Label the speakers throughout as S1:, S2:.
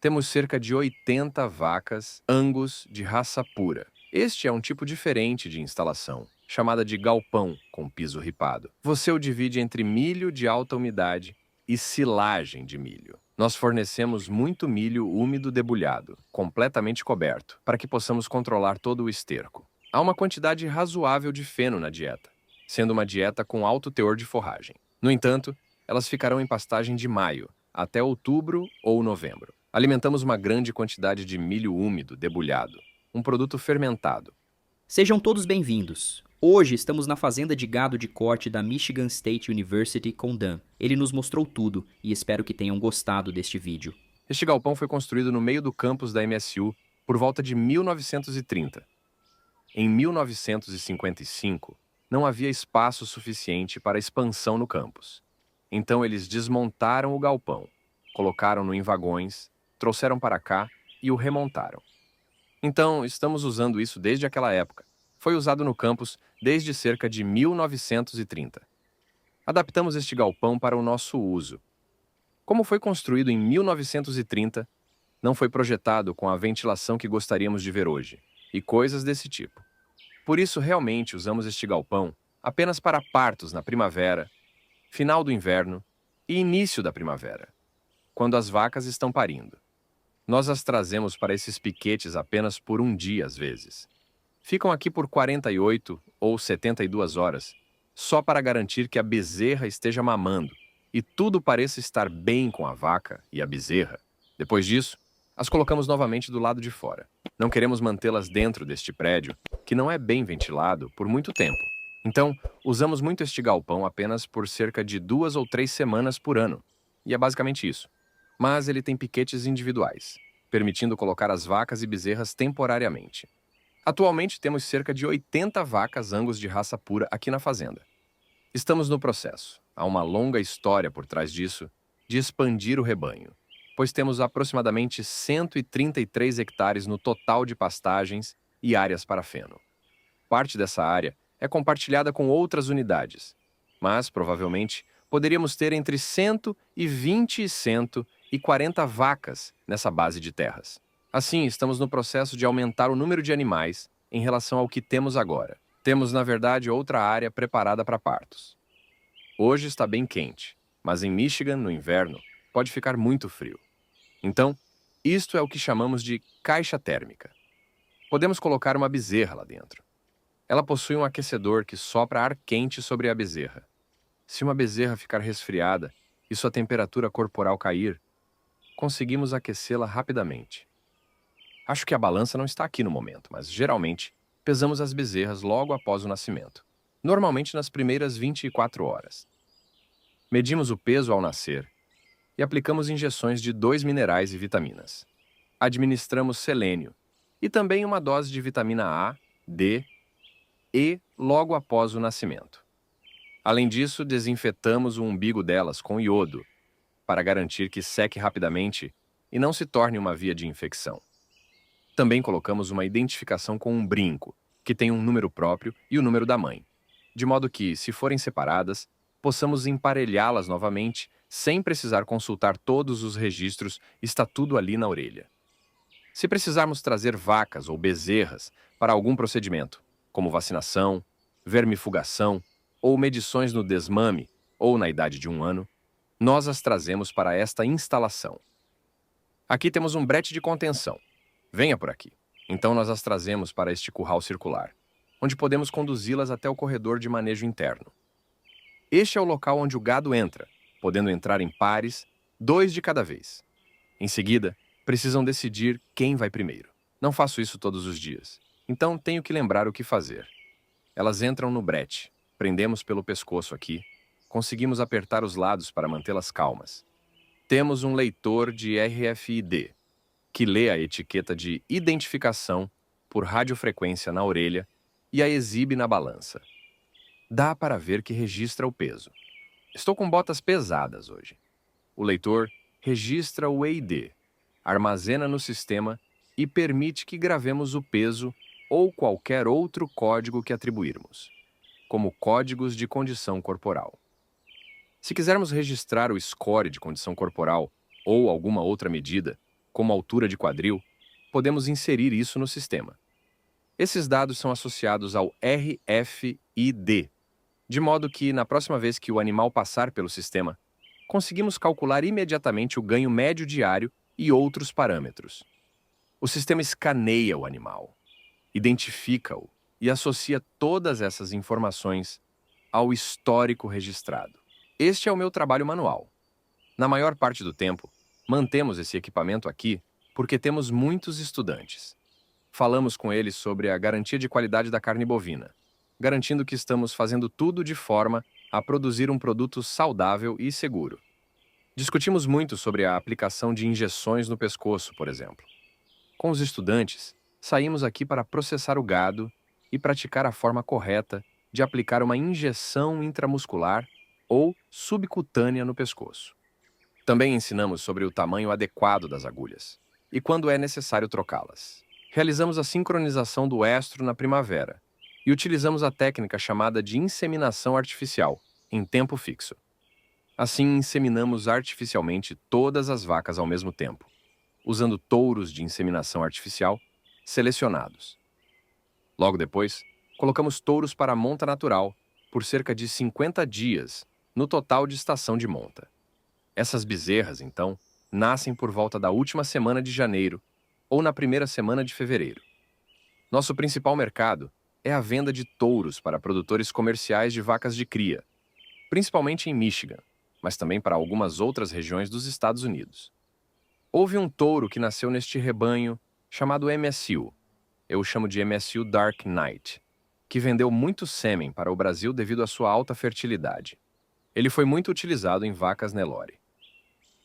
S1: Temos cerca de 80 vacas Angus de raça pura. Este é um tipo diferente de instalação, chamada de galpão com piso ripado. Você o divide entre milho de alta umidade e silagem de milho. Nós fornecemos muito milho úmido debulhado, completamente coberto, para que possamos controlar todo o esterco. Há uma quantidade razoável de feno na dieta, sendo uma dieta com alto teor de forragem. No entanto, elas ficarão em pastagem de maio até outubro ou novembro. Alimentamos uma grande quantidade de milho úmido debulhado, um produto fermentado.
S2: Sejam todos bem-vindos. Hoje estamos na fazenda de gado de corte da Michigan State University com Dan. Ele nos mostrou tudo e espero que tenham gostado deste vídeo.
S1: Este galpão foi construído no meio do campus da MSU por volta de 1930. Em 1955, não havia espaço suficiente para expansão no campus. Então eles desmontaram o galpão, colocaram-no em vagões, trouxeram para cá e o remontaram. Então, estamos usando isso desde aquela época. Foi usado no campus desde cerca de 1930. Adaptamos este galpão para o nosso uso. Como foi construído em 1930, não foi projetado com a ventilação que gostaríamos de ver hoje, e coisas desse tipo. Por isso, realmente usamos este galpão apenas para partos na primavera, final do inverno e início da primavera, quando as vacas estão parindo. Nós as trazemos para esses piquetes apenas por um dia, às vezes. Ficam aqui por 48 ou 72 horas, só para garantir que a bezerra esteja mamando e tudo pareça estar bem com a vaca e a bezerra. Depois disso, as colocamos novamente do lado de fora. Não queremos mantê-las dentro deste prédio, que não é bem ventilado, por muito tempo. Então, usamos muito este galpão apenas por cerca de 2 ou 3 semanas por ano. E é basicamente isso. Mas ele tem piquetes individuais, permitindo colocar as vacas e bezerras temporariamente. Atualmente temos cerca de 80 vacas Angus de raça pura aqui na fazenda. Estamos no processo, há uma longa história por trás disso, de expandir o rebanho, pois temos aproximadamente 133 hectares no total de pastagens e áreas para feno. Parte dessa área é compartilhada com outras unidades, mas, provavelmente, poderíamos ter entre 120 e 140 vacas nessa base de terras. Assim, estamos no processo de aumentar o número de animais em relação ao que temos agora. Temos, na verdade, outra área preparada para partos. Hoje está bem quente, mas em Michigan, no inverno, pode ficar muito frio. Então, isto é o que chamamos de caixa térmica. Podemos colocar uma bezerra lá dentro. Ela possui um aquecedor que sopra ar quente sobre a bezerra. Se uma bezerra ficar resfriada e sua temperatura corporal cair, conseguimos aquecê-la rapidamente. Acho que a balança não está aqui no momento, mas geralmente pesamos as bezerras logo após o nascimento, normalmente nas primeiras 24 horas. Medimos o peso ao nascer e aplicamos injeções de 2 minerais e vitaminas. Administramos selênio e também uma dose de vitamina A, D e logo após o nascimento. Além disso, desinfetamos o umbigo delas com iodo, para garantir que seque rapidamente e não se torne uma via de infecção. Também colocamos uma identificação com um brinco, que tem um número próprio e o número da mãe, de modo que, se forem separadas, possamos emparelhá-las novamente sem precisar consultar todos os registros, está tudo ali na orelha. Se precisarmos trazer vacas ou bezerras para algum procedimento, como vacinação, vermifugação ou medições no desmame ou na idade de 1 ano, nós as trazemos para esta instalação. Aqui temos um brete de contenção. Venha por aqui. Então nós as trazemos para este curral circular, onde podemos conduzi-las até o corredor de manejo interno. Este é o local onde o gado entra, podendo entrar em pares, 2 de cada vez. Em seguida, precisam decidir quem vai primeiro. Não faço isso todos os dias, então tenho que lembrar o que fazer. Elas entram no brete, prendemos pelo pescoço aqui, conseguimos apertar os lados para mantê-las calmas. Temos um leitor de RFID, que lê a etiqueta de identificação por radiofrequência na orelha e a exibe na balança. Dá para ver que registra o peso. Estou com botas pesadas hoje. O leitor registra o EID, armazena no sistema e permite que gravemos o peso ou qualquer outro código que atribuirmos, como códigos de condição corporal. Se quisermos registrar o score de condição corporal ou alguma outra medida, como altura de quadril, podemos inserir isso no sistema. Esses dados são associados ao RFID, de modo que, na próxima vez que o animal passar pelo sistema, conseguimos calcular imediatamente o ganho médio diário e outros parâmetros. O sistema escaneia o animal, identifica-o e associa todas essas informações ao histórico registrado. Este é o meu trabalho manual. Na maior parte do tempo, mantemos esse equipamento aqui porque temos muitos estudantes. Falamos com eles sobre a garantia de qualidade da carne bovina, garantindo que estamos fazendo tudo de forma a produzir um produto saudável e seguro. Discutimos muito sobre a aplicação de injeções no pescoço, por exemplo. Com os estudantes, saímos aqui para processar o gado e praticar a forma correta de aplicar uma injeção intramuscular ou subcutânea no pescoço. Também ensinamos sobre o tamanho adequado das agulhas e quando é necessário trocá-las. Realizamos a sincronização do estro na primavera e utilizamos a técnica chamada de inseminação artificial, em tempo fixo. Assim, inseminamos artificialmente todas as vacas ao mesmo tempo, usando touros de inseminação artificial selecionados. Logo depois, colocamos touros para a monta natural por cerca de 50 dias no total de estação de monta. Essas bezerras, então, nascem por volta da última semana de janeiro ou na primeira semana de fevereiro. Nosso principal mercado é a venda de touros para produtores comerciais de vacas de cria, principalmente em Michigan, mas também para algumas outras regiões dos Estados Unidos. Houve um touro que nasceu neste rebanho chamado MSU, eu o chamo de MSU Dark Knight, que vendeu muito sêmen para o Brasil devido à sua alta fertilidade. Ele foi muito utilizado em vacas Nelore.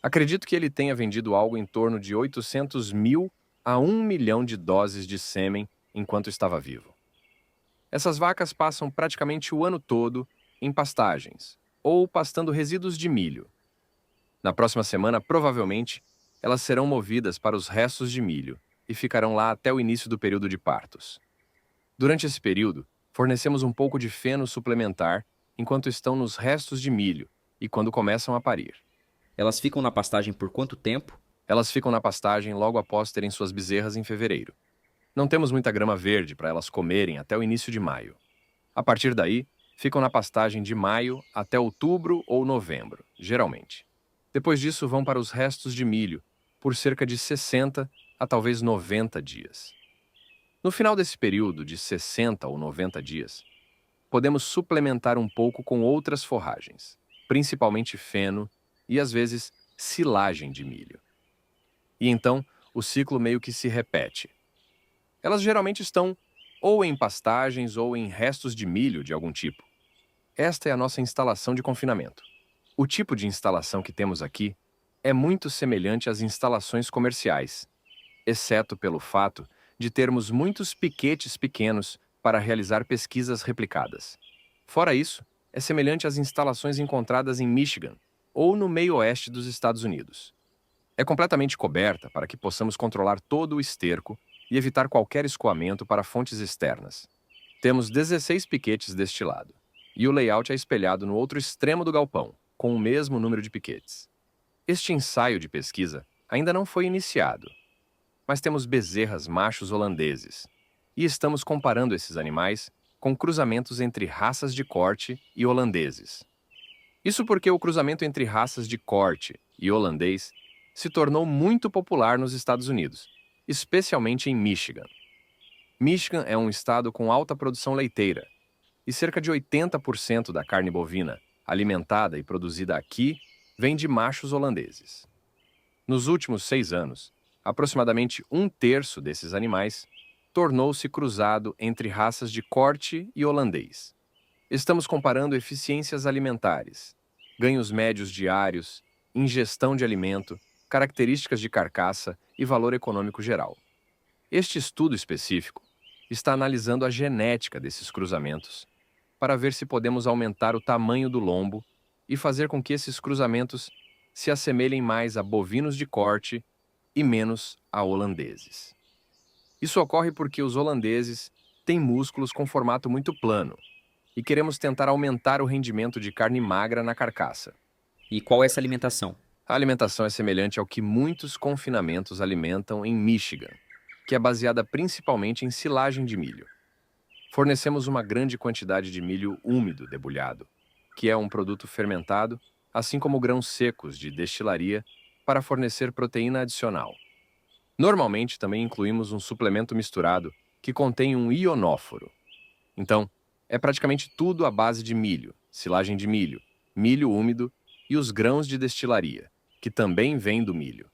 S1: Acredito que ele tenha vendido algo em torno de 800.000 a 1 milhão de doses de sêmen enquanto estava vivo. Essas vacas passam praticamente o ano todo em pastagens ou pastando resíduos de milho. Na próxima semana, provavelmente, elas serão movidas para os restos de milho e ficarão lá até o início do período de partos. Durante esse período, fornecemos um pouco de feno suplementar enquanto estão nos restos de milho e quando começam a parir.
S2: Elas ficam na pastagem por quanto tempo?
S1: Elas ficam na pastagem logo após terem suas bezerras em fevereiro. Não temos muita grama verde para elas comerem até o início de maio. A partir daí, ficam na pastagem de maio até outubro ou novembro, geralmente. Depois disso, vão para os restos de milho, por cerca de 60 a talvez 90 dias. No final desse período de 60 ou 90 dias, podemos suplementar um pouco com outras forragens, principalmente feno e, às vezes, silagem de milho. E então, o ciclo meio que se repete. Elas geralmente estão ou em pastagens ou em restos de milho de algum tipo. Esta é a nossa instalação de confinamento. O tipo de instalação que temos aqui é muito semelhante às instalações comerciais, exceto pelo fato de termos muitos piquetes pequenos para realizar pesquisas replicadas. Fora isso, é semelhante às instalações encontradas em Michigan ou no meio oeste dos Estados Unidos. É completamente coberta para que possamos controlar todo o esterco e evitar qualquer escoamento para fontes externas. Temos 16 piquetes deste lado, e o layout é espelhado no outro extremo do galpão, com o mesmo número de piquetes. Este ensaio de pesquisa ainda não foi iniciado, mas temos bezerras machos holandeses, e estamos comparando esses animais com cruzamentos entre raças de corte e holandeses. Isso porque o cruzamento entre raças de corte e holandês se tornou muito popular nos Estados Unidos, especialmente em Michigan. Michigan é um estado com alta produção leiteira, e cerca de 80% da carne bovina alimentada e produzida aqui vem de machos holandeses. Nos últimos 6 anos, aproximadamente 1/3 desses animais tornou-se cruzado entre raças de corte e holandês. Estamos comparando eficiências alimentares, ganhos médios diários, ingestão de alimento, características de carcaça e valor econômico geral. Este estudo específico está analisando a genética desses cruzamentos para ver se podemos aumentar o tamanho do lombo e fazer com que esses cruzamentos se assemelhem mais a bovinos de corte e menos a holandeses. Isso ocorre porque os holandeses têm músculos com formato muito plano e queremos tentar aumentar o rendimento de carne magra na carcaça.
S2: E qual é essa alimentação?
S1: A alimentação é semelhante ao que muitos confinamentos alimentam em Michigan, que é baseada principalmente em silagem de milho. Fornecemos uma grande quantidade de milho úmido debulhado, que é um produto fermentado, assim como grãos secos de destilaria, para fornecer proteína adicional. Normalmente também incluímos um suplemento misturado que contém um ionóforo. Então, é praticamente tudo à base de milho, silagem de milho, milho úmido e os grãos de destilaria, que também vêm do milho.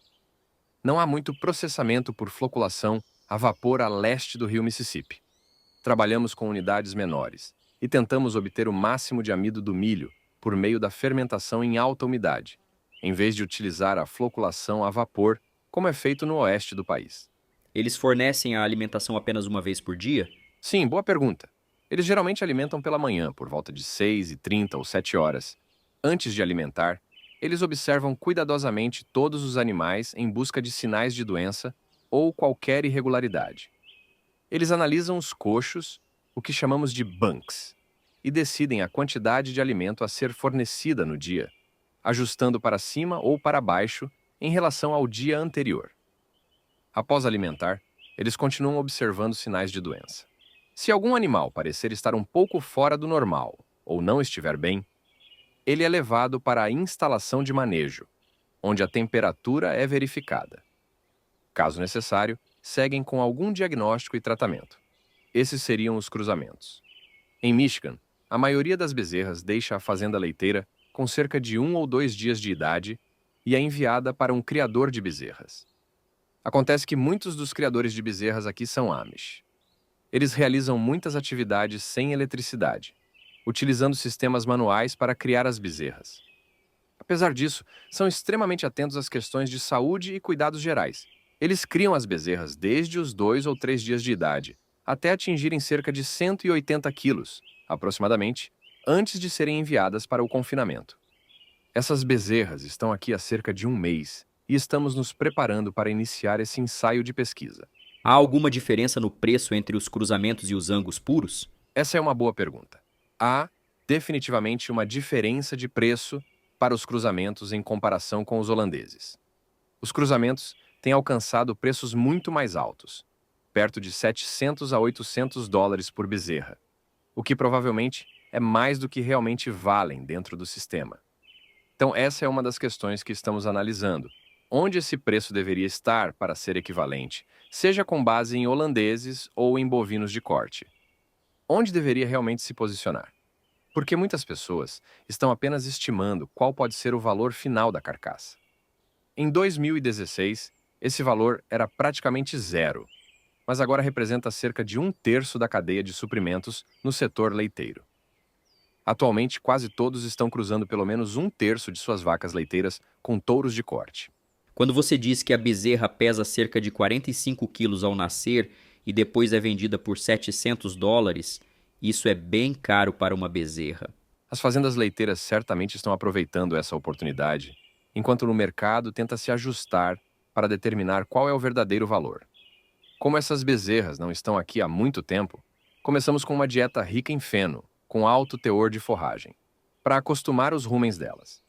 S1: Não há muito processamento por floculação a vapor a leste do rio Mississippi. Trabalhamos com unidades menores e tentamos obter o máximo de amido do milho por meio da fermentação em alta umidade, em vez de utilizar a floculação a vapor, como é feito no oeste do país.
S2: Eles fornecem a alimentação apenas uma vez por dia?
S1: Sim, boa pergunta. Eles geralmente alimentam pela manhã, por volta de 6h30 ou 7 horas. Antes de alimentar, eles observam cuidadosamente todos os animais em busca de sinais de doença ou qualquer irregularidade. Eles analisam os coxos, o que chamamos de bunks, e decidem a quantidade de alimento a ser fornecida no dia, ajustando para cima ou para baixo em relação ao dia anterior. Após alimentar, eles continuam observando sinais de doença. Se algum animal parecer estar um pouco fora do normal ou não estiver bem, ele é levado para a instalação de manejo, onde a temperatura é verificada. Caso necessário, seguem com algum diagnóstico e tratamento. Esses seriam os cruzamentos. Em Michigan, a maioria das bezerras deixa a fazenda leiteira com cerca de 1 ou 2 dias de idade e é enviada para um criador de bezerras. Acontece que muitos dos criadores de bezerras aqui são Amish. Eles realizam muitas atividades sem eletricidade, utilizando sistemas manuais para criar as bezerras. Apesar disso, são extremamente atentos às questões de saúde e cuidados gerais. Eles criam as bezerras desde os 2 ou 3 dias de idade, até atingirem cerca de 180 quilos, aproximadamente, antes de serem enviadas para o confinamento. Essas bezerras estão aqui há cerca de um mês e estamos nos preparando para iniciar esse ensaio de pesquisa.
S2: Há alguma diferença no preço entre os cruzamentos e os Angus puros?
S1: Essa é uma boa pergunta. Há definitivamente uma diferença de preço para os cruzamentos em comparação com os holandeses. Os cruzamentos têm alcançado preços muito mais altos, perto de 700 a 800 dólares por bezerra, o que provavelmente é mais do que realmente valem dentro do sistema. Então, essa é uma das questões que estamos analisando. Onde esse preço deveria estar para ser equivalente, seja com base em holandeses ou em bovinos de corte? Onde deveria realmente se posicionar? Porque muitas pessoas estão apenas estimando qual pode ser o valor final da carcaça. Em 2016, esse valor era praticamente zero, mas agora representa cerca de 1/3 da cadeia de suprimentos no setor leiteiro. Atualmente, quase todos estão cruzando pelo menos 1/3 de suas vacas leiteiras com touros de corte.
S2: Quando você diz que a bezerra pesa cerca de 45 quilos ao nascer e depois é vendida por 700 dólares, isso é bem caro para uma bezerra.
S1: As fazendas leiteiras certamente estão aproveitando essa oportunidade, enquanto no mercado tenta se ajustar para determinar qual é o verdadeiro valor. Como essas bezerras não estão aqui há muito tempo, começamos com uma dieta rica em feno, com alto teor de forragem, para acostumar os rumens delas.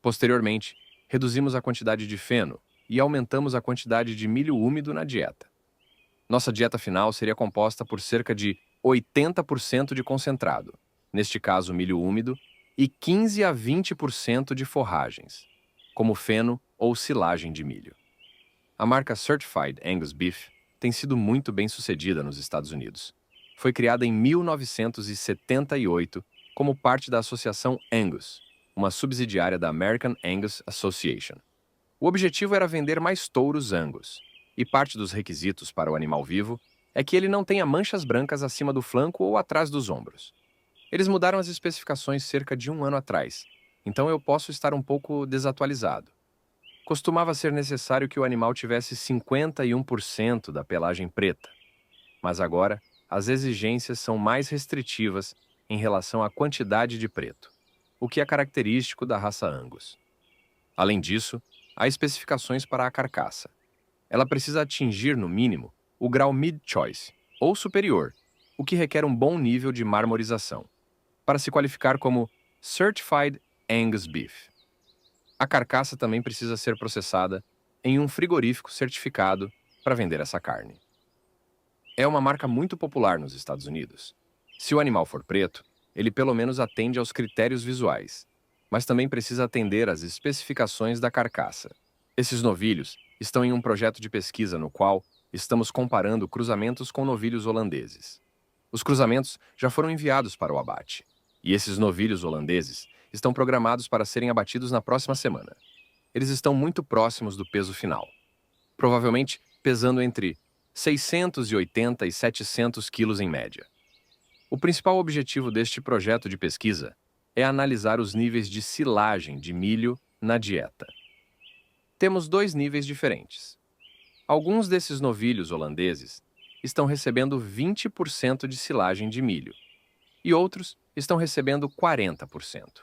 S1: Posteriormente, reduzimos a quantidade de feno e aumentamos a quantidade de milho úmido na dieta. Nossa dieta final seria composta por cerca de 80% de concentrado, neste caso milho úmido, e 15 a 20% de forragens, como feno ou silagem de milho. A marca Certified Angus Beef tem sido muito bem sucedida nos Estados Unidos. Foi criada em 1978 como parte da Associação Angus, uma subsidiária da American Angus Association. O objetivo era vender mais touros Angus, e parte dos requisitos para o animal vivo é que ele não tenha manchas brancas acima do flanco ou atrás dos ombros. Eles mudaram as especificações cerca de um ano atrás, então eu posso estar um pouco desatualizado. Costumava ser necessário que o animal tivesse 51% da pelagem preta, mas agora as exigências são mais restritivas em relação à quantidade de preto, o que é característico da raça Angus. Além disso, há especificações para a carcaça. Ela precisa atingir, no mínimo, o grau mid-choice, ou superior, o que requer um bom nível de marmorização, para se qualificar como Certified Angus Beef. A carcaça também precisa ser processada em um frigorífico certificado para vender essa carne. É uma marca muito popular nos Estados Unidos. Se o animal for preto, ele pelo menos atende aos critérios visuais, mas também precisa atender às especificações da carcaça. Esses novilhos estão em um projeto de pesquisa no qual estamos comparando cruzamentos com novilhos holandeses. Os cruzamentos já foram enviados para o abate, e esses novilhos holandeses estão programados para serem abatidos na próxima semana. Eles estão muito próximos do peso final, provavelmente pesando entre 680 e 700 quilos em média. O principal objetivo deste projeto de pesquisa é analisar os níveis de silagem de milho na dieta. Temos dois níveis diferentes. Alguns desses novilhos holandeses estão recebendo 20% de silagem de milho e outros estão recebendo 40%.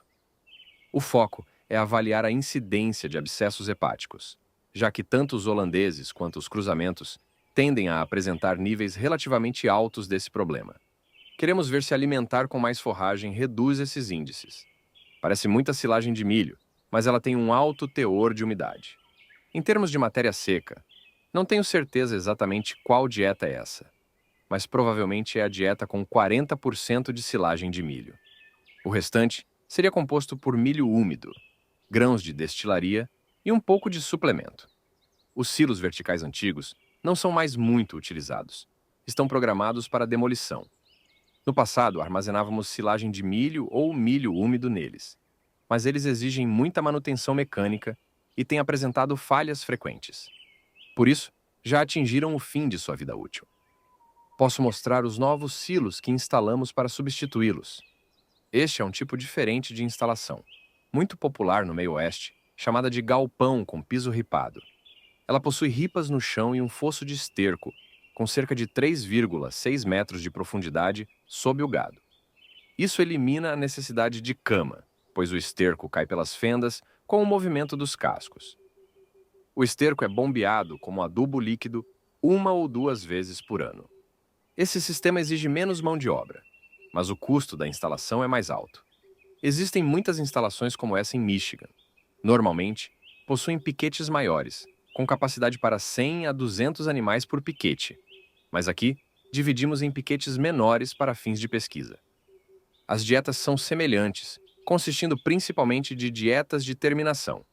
S1: O foco é avaliar a incidência de abscessos hepáticos, já que tanto os holandeses quanto os cruzamentos tendem a apresentar níveis relativamente altos desse problema. Queremos ver se alimentar com mais forragem reduz esses índices. Parece muita silagem de milho, mas ela tem um alto teor de umidade. Em termos de matéria seca, não tenho certeza exatamente qual dieta é essa, mas provavelmente é a dieta com 40% de silagem de milho. O restante seria composto por milho úmido, grãos de destilaria e um pouco de suplemento. Os silos verticais antigos não são mais muito utilizados. Estão programados para demolição. No passado, armazenávamos silagem de milho ou milho úmido neles, mas eles exigem muita manutenção mecânica e têm apresentado falhas frequentes. Por isso, já atingiram o fim de sua vida útil. Posso mostrar os novos silos que instalamos para substituí-los. Este é um tipo diferente de instalação, muito popular no meio oeste, chamada de galpão com piso ripado. Ela possui ripas no chão e um fosso de esterco, com cerca de 3,6 metros de profundidade sob o gado. Isso elimina a necessidade de cama, pois o esterco cai pelas fendas com o movimento dos cascos. O esterco é bombeado como adubo líquido 1 ou 2 vezes por ano. Esse sistema exige menos mão de obra, mas o custo da instalação é mais alto. Existem muitas instalações como essa em Michigan. Normalmente, possuem piquetes maiores, com capacidade para 100 a 200 animais por piquete, mas aqui dividimos em piquetes menores para fins de pesquisa. As dietas são semelhantes, consistindo principalmente de dietas de terminação.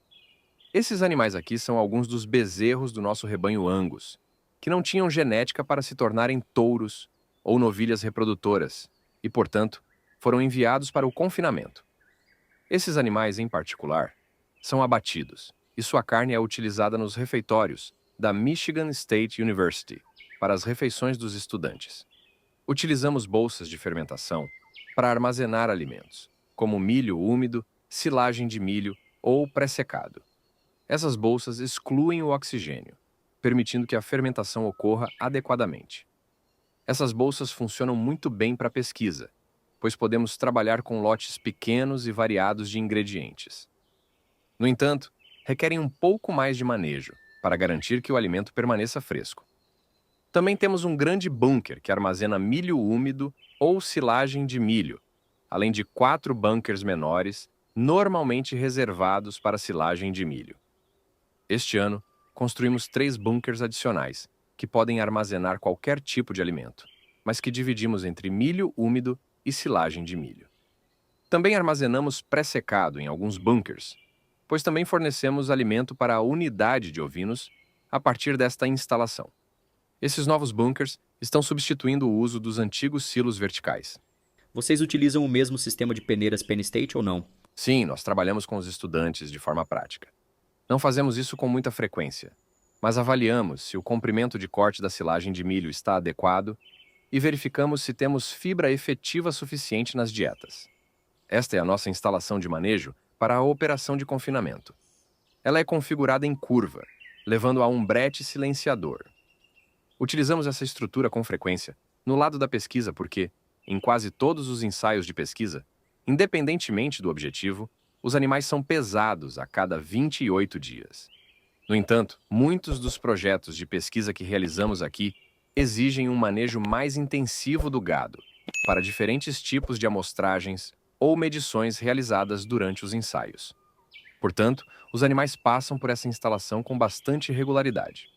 S1: Esses animais aqui são alguns dos bezerros do nosso rebanho Angus, que não tinham genética para se tornarem touros ou novilhas reprodutoras e, portanto, foram enviados para o confinamento. Esses animais, em particular, são abatidos e sua carne é utilizada nos refeitórios da Michigan State University para as refeições dos estudantes. Utilizamos bolsas de fermentação para armazenar alimentos, como milho úmido, silagem de milho ou pré-secado. Essas bolsas excluem o oxigênio, permitindo que a fermentação ocorra adequadamente. Essas bolsas funcionam muito bem para pesquisa, pois podemos trabalhar com lotes pequenos e variados de ingredientes. No entanto, requerem um pouco mais de manejo para garantir que o alimento permaneça fresco. Também temos um grande bunker que armazena milho úmido ou silagem de milho, além de 4 bunkers menores, normalmente reservados para silagem de milho. Este ano, construímos 3 bunkers adicionais, que podem armazenar qualquer tipo de alimento, mas que dividimos entre milho úmido e silagem de milho. Também armazenamos pré-secado em alguns bunkers, pois também fornecemos alimento para a unidade de ovinos a partir desta instalação. Esses novos bunkers estão substituindo o uso dos antigos silos verticais.
S2: Vocês utilizam o mesmo sistema de peneiras Penn State ou não?
S1: Sim, nós trabalhamos com os estudantes de forma prática. Não fazemos isso com muita frequência, mas avaliamos se o comprimento de corte da silagem de milho está adequado e verificamos se temos fibra efetiva suficiente nas dietas. Esta é a nossa instalação de manejo para a operação de confinamento. Ela é configurada em curva, levando a um brete silenciador. Utilizamos essa estrutura com frequência no lado da pesquisa porque, em quase todos os ensaios de pesquisa, independentemente do objetivo, os animais são pesados a cada 28 dias. No entanto, muitos dos projetos de pesquisa que realizamos aqui exigem um manejo mais intensivo do gado, para diferentes tipos de amostragens ou medições realizadas durante os ensaios. Portanto, os animais passam por essa instalação com bastante regularidade.